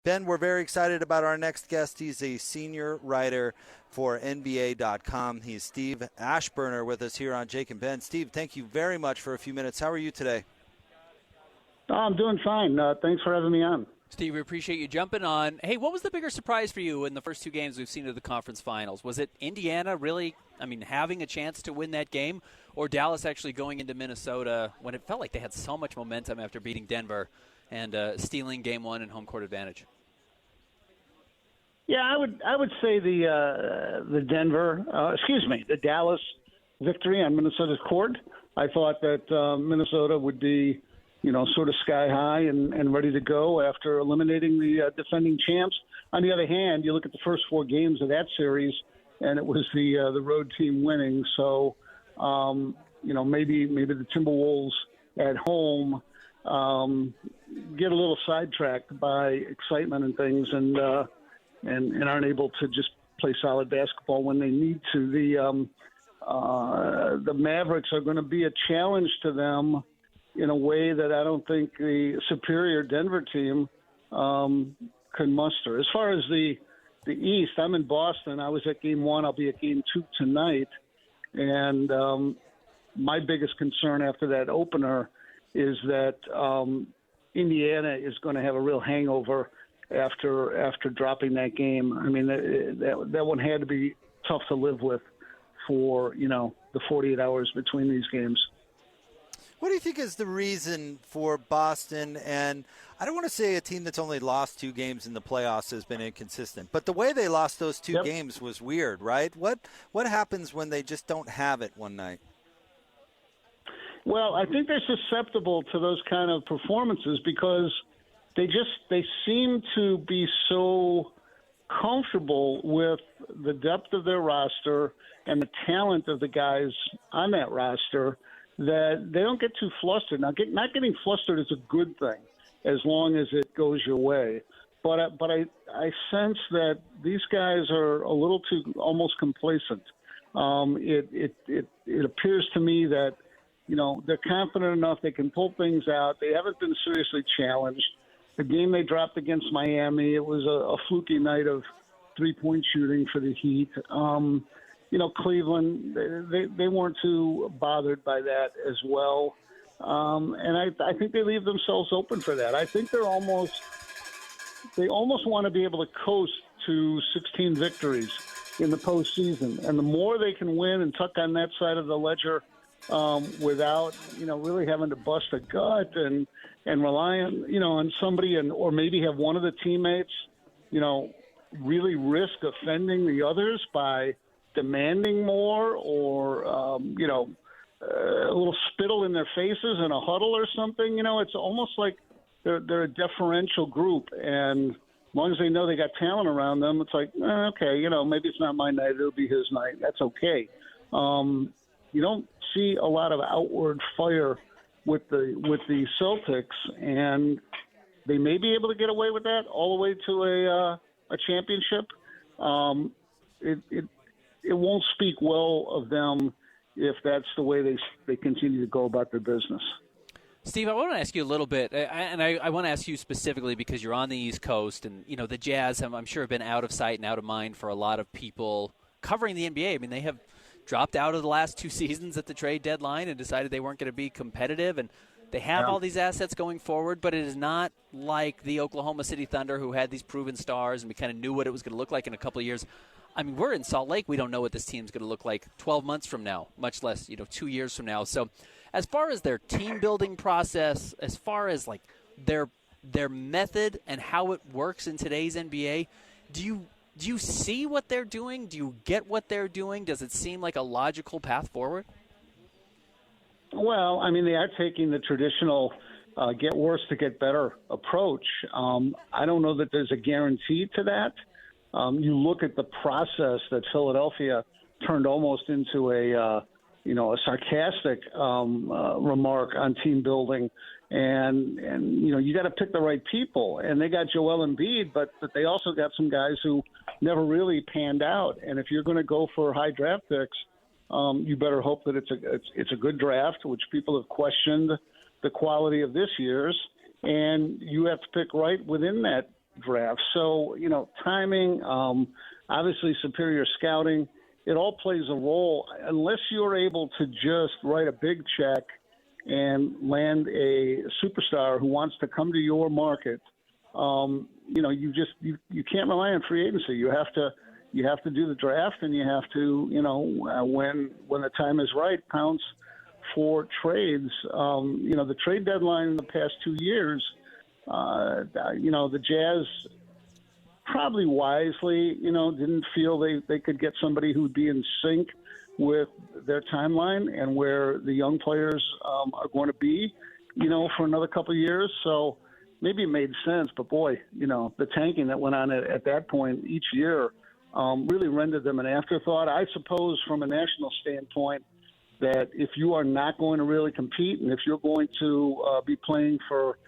Ben, we're very excited about our next guest. He's a senior writer for NBA.com. He's Steve Aschburner with us here on Jake and Ben. Steve, thank you very much for a few minutes. How are you today? Oh, I'm doing fine. Thanks for having me on. Steve, we appreciate you jumping on. Hey, what was the bigger surprise for you in the first two games we've seen of the conference finals? Was it Indiana really, having a chance to win that game, or Dallas actually going into Minnesota when it felt like they had so much momentum after beating Denver and stealing game one and home court advantage? Yeah, I would say the Dallas victory on Minnesota's court. I thought that Minnesota would be, sort of sky high and ready to go after eliminating the defending champs. On the other hand, you look at the first four games of that series, and it was the road team winning. So, maybe the Timberwolves at home get a little sidetracked by excitement and things, and aren't able to just play solid basketball when they need to. The Mavericks are going to be a challenge to them in a way that I don't think the superior Denver team can muster. As far as the East, I'm in Boston. I was at Game 1. I'll be at Game 2 tonight. And my biggest concern after that opener is that Indiana is going to have a real hangover after dropping that game. I mean, that one had to be tough to live with for, the 48 hours between these games. What do you think is the reason for Boston? And I don't want to say a team that's only lost two games in the playoffs has been inconsistent, but the way they lost those two games was weird, right? What happens when they just don't have it one night? Well, I think they're susceptible to those kind of performances because they seem to be so comfortable with the depth of their roster and the talent of the guys on that roster that they don't get too flustered. Now, not getting flustered is a good thing as long as it goes your way. But I sense that these guys are a little too almost complacent. It appears to me that they're confident enough they can pull things out. They haven't been seriously challenged. The game they dropped against Miami, it was a fluky night of three-point shooting for the Heat. Cleveland, they weren't too bothered by that as well. And I think they leave themselves open for that. I think they almost want to be able to coast to 16 victories in the postseason. And the more they can win and tuck on that side of the ledger without, really having to bust a gut and rely on somebody or maybe have one of the teammates, really risk offending the others by demanding more or, a little spittle in their faces in a huddle or something. It's almost like they're a deferential group. And as long as they know they got talent around them, it's like, okay, maybe it's not my night. It'll be his night. That's okay. You don't see a lot of outward fire with the Celtics, and they may be able to get away with that all the way to a championship. It won't speak well of them if that's the way they continue to go about their business. Steve, I want to ask you a little bit, and I want to ask you specifically because you're on the East Coast, and the Jazz, I'm sure, have been out of sight and out of mind for a lot of people covering the NBA. I mean, they have dropped out of the last two seasons at the trade deadline and decided they weren't going to be competitive, and they have all these assets going forward, but it is not like the Oklahoma City Thunder, who had these proven stars, and we kind of knew what it was going to look like in a couple of years. I mean, we're in Salt Lake. We don't know what this team's going to look like 12 months from now, much less 2 years from now. So as far as their team-building process, as far as like their method and how it works in today's NBA, do you see what they're doing? Do you get what they're doing? Does it seem like a logical path forward? Well, I mean, they are taking the traditional get worse to get better approach. I don't know that there's a guarantee to that. You look at the process that Philadelphia turned almost into a sarcastic remark on team building, and you got to pick the right people. And they got Joel Embiid, but they also got some guys who never really panned out. And if you're going to go for high draft picks, you better hope that it's a good draft, which people have questioned the quality of this year's, and you have to pick right within that draft. So, timing, obviously superior scouting, it all plays a role. Unless you're able to just write a big check and land a superstar who wants to come to your market, you can't rely on free agency. You have to do the draft, and you have to, when the time is right, pounce for trades. The trade deadline in the past 2 years, the Jazz probably wisely, didn't feel they could get somebody who would be in sync with their timeline and where the young players are going to be, for another couple of years. So maybe it made sense, but boy, the tanking that went on at that point each year really rendered them an afterthought. I suppose from a national standpoint that if you are not going to really compete and if you're going to be playing for,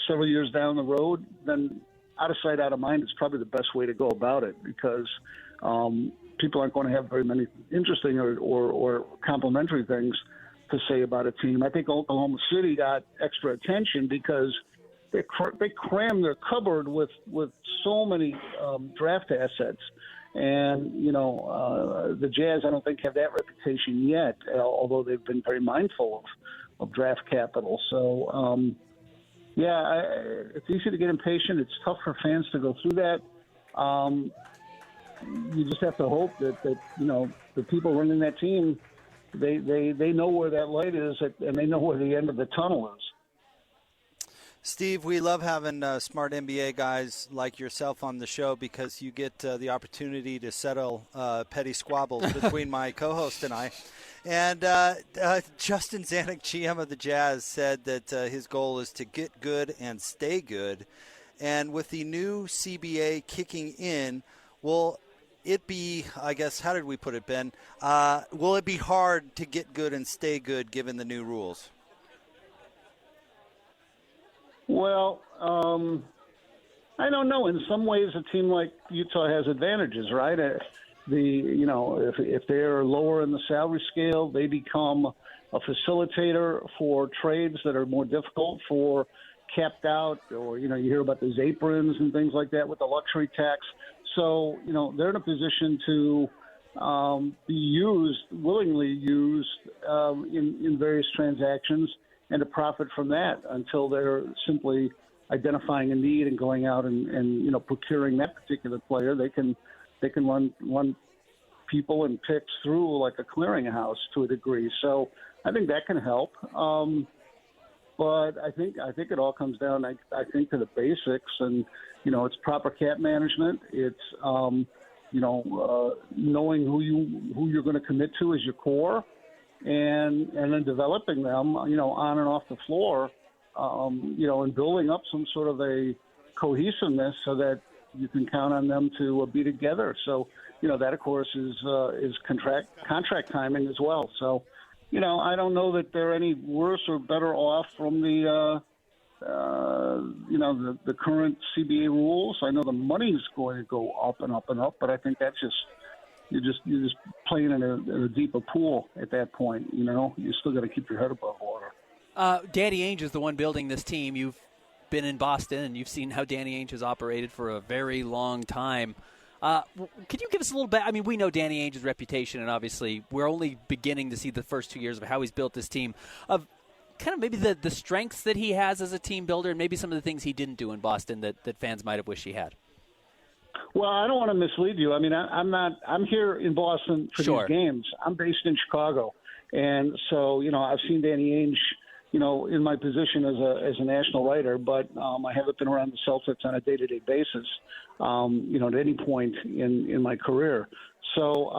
several years down the road, then out of sight, out of mind is probably the best way to go about it, because people aren't going to have very many interesting or complimentary things to say about a team. I think Oklahoma City got extra attention because they crammed their cupboard with so many draft assets. And, the Jazz, I don't think, have that reputation yet, although they've been very mindful of draft capital. So, it's easy to get impatient. It's tough for fans to go through that. You just have to hope that the people running that team, they know where that light is, and they know where the end of the tunnel is. Steve, we love having smart NBA guys like yourself on the show because you get the opportunity to settle petty squabbles between my co-host and I. And Justin Zanuck, GM of the Jazz, said that his goal is to get good and stay good. And with the new CBA kicking in, will it be, I guess, how did we put it, Ben? Will it be hard to get good and stay good given the new rules? Well, I don't know. In some ways, a team like Utah has advantages, right? If they're lower in the salary scale, they become a facilitator for trades that are more difficult for capped out, or you hear about these aprons and things like that with the luxury tax. So they're in a position to be willingly used in various transactions, and to profit from that until they're simply identifying a need and going out and procuring that particular player. They can run people and picks through like a clearinghouse to a degree. So I think that can help. But I think it all comes down, I think, to the basics, and it's proper cap management. It's knowing who you're going to commit to as your core, and then developing them, on and off the floor, and building up some sort of a cohesiveness so that you can count on them to be together. So, that of course is contract timing as well. So, I don't know that they're any worse or better off from the current CBA rules. I know the money's going to go up and up and up, but I think that's you're just playing in a deeper pool at that point. You still got to keep your head above water. Danny Ainge is the one building this team. You've been in Boston, and you've seen how Danny Ainge has operated for a very long time. Could you give us a little bit? I mean, we know Danny Ainge's reputation, and obviously we're only beginning to see the first 2 years of how he's built this team, of kind of maybe the strengths that he has as a team builder, and maybe some of the things he didn't do in Boston that fans might have wished he had. Well, I don't want to mislead you. I mean, I'm here in Boston for these games. I'm based in Chicago. And so, I've seen Danny Ainge, in my position as a national writer, but I haven't been around the Celtics on a day-to-day basis, at any point in my career. So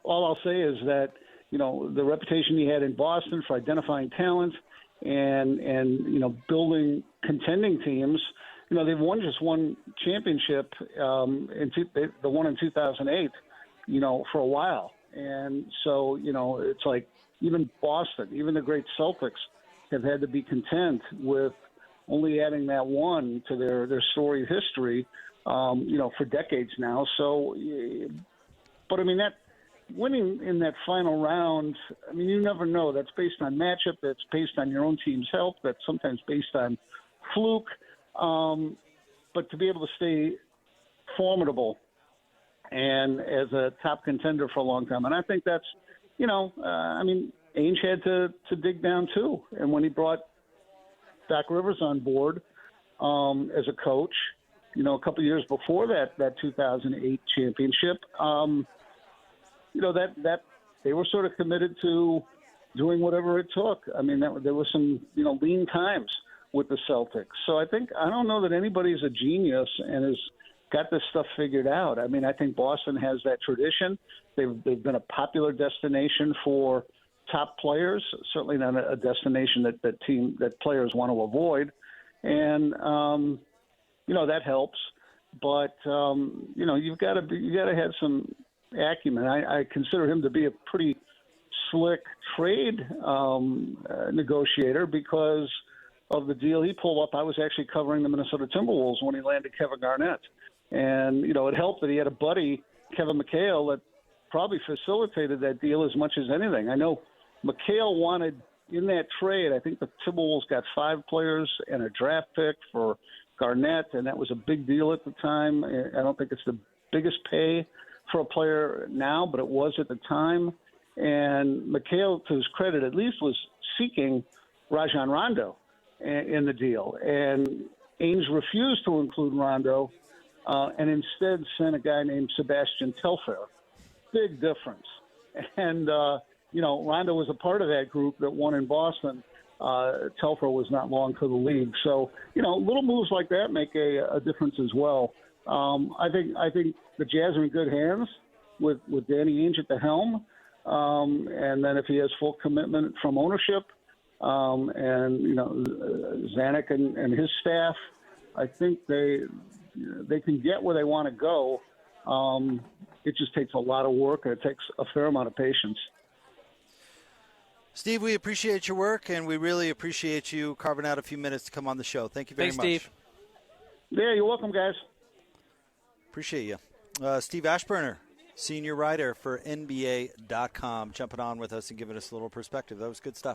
all I'll say is that, the reputation he had in Boston for identifying talent and building contending teams, they've won just one championship, the one in 2008, for a while. And so, it's like even Boston, even the great Celtics have had to be content with only adding that one to their storied history, for decades now. So, but I mean, that winning in that final round, I mean, you never know. That's based on matchup. That's based on your own team's health. That's sometimes based on fluke. but to be able to stay formidable and as a top contender for a long time. And I think that's, Ainge had to dig down too. And when he brought Doc Rivers on board as a coach, a couple of years before that 2008 championship, that they were sort of committed to doing whatever it took. I mean, there was some, lean times with the Celtics. So I don't know that anybody's a genius and has got this stuff figured out. I mean, I think Boston has that tradition. They've been a popular destination for top players, certainly not a destination that players want to avoid. And, that helps. But, you've got to have some acumen. I consider him to be a pretty slick trade negotiator because of the deal he pulled up. I was actually covering the Minnesota Timberwolves when he landed Kevin Garnett. And, it helped that he had a buddy, Kevin McHale, that probably facilitated that deal as much as anything. I know McHale wanted, in that trade, I think the Timberwolves got 5 players and a draft pick for Garnett, and that was a big deal at the time. I don't think it's the biggest pay for a player now, but it was at the time. And McHale, to his credit, at least was seeking Rajon Rondo in the deal. And Ainge refused to include Rondo and instead sent a guy named Sebastian Telfair. Big difference. And, Rondo was a part of that group that won in Boston. Telfair was not long to the league. So, little moves like that make a difference as well. I think the Jazz are in good hands with Danny Ainge at the helm. And then if he has full commitment from ownership and, Zanuck and his staff, I think they can get where they want to go. It just takes a lot of work, and it takes a fair amount of patience. Steve, we appreciate your work, and we really appreciate you carving out a few minutes to come on the show. Thank you very much. Thanks, Steve. Yeah, you're welcome, guys. Appreciate you. Steve Aschburner, senior writer for NBA.com, jumping on with us and giving us a little perspective. That was good stuff.